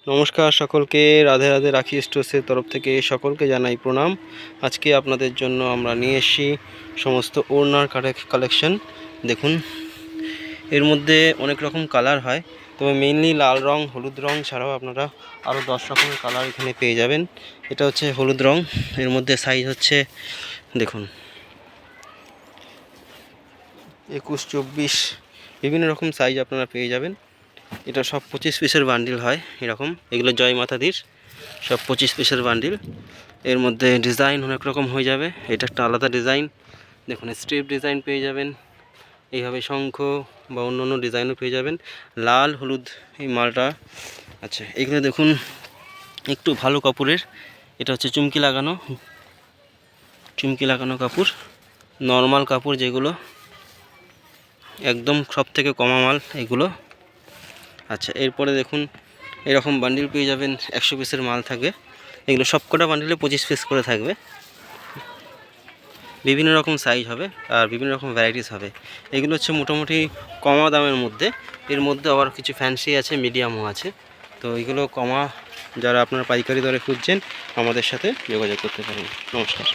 নমস্কার সকলকে, রাধে রাধে। রাখি স্টোর্সের তরফ থেকে সকলকে জানাই প্রণাম। আজকে আপনাদের জন্য আমরা নিয়ে এসেছি সমস্ত ওড়নার কালেকশন। দেখুন, এর মধ্যে অনেক রকম কালার হয়, তবে মেইনলি লাল রং, হলুদ রং ছাড়াও আপনারা আরও 10 রকমের কালার এখানে পেয়ে যাবেন। এটা হচ্ছে হলুদ রং, এর মধ্যে সাইজ হচ্ছে দেখুন 21, 24, বিভিন্ন রকম সাইজ আপনারা পেয়ে যাবেন। এটা সব 25 পিসের বান্ডিল হয় এরকম। এগুলো জয় মাতাদির সব 25 পিসের বান্ডিল। এর মধ্যে ডিজাইন অনেক রকম হয়ে যাবে। এটা একটা আলাদা ডিজাইন, দেখুন স্ট্রিপ ডিজাইন পেয়ে যাবেন, এইভাবে শঙ্খ বা অন্য অন্য ডিজাইনও পেয়ে যাবেন। লাল হলুদ এই মালটা। আচ্ছা, এগুলো দেখুন একটু ভালো কাপড়ের, এটা হচ্ছে চুমকি লাগানো কাপড়, নর্মাল কাপড় যেগুলো একদম সব থেকে কমা মাল এগুলো। আচ্ছা, এরপরে দেখুন এরকম বান্ডিল পেয়ে যাবেন, 100 পিসের মাল থাকবে। এগুলো সবকটা বান্ডিলে 25 পিস করে থাকবে। বিভিন্ন রকম সাইজ হবে আর বিভিন্ন রকম ভ্যারাইটিস হবে। এগুলো হচ্ছে মোটামুটি কমা দামের মধ্যে। এর মধ্যে আবার কিছু ফ্যান্সি আছে, মিডিয়ামও আছে। তো এগুলো কমা, যারা আপনারা পাইকারি দরে খুঁজছেন আমাদের সাথে যোগাযোগ করতে পারেন। নমস্কার।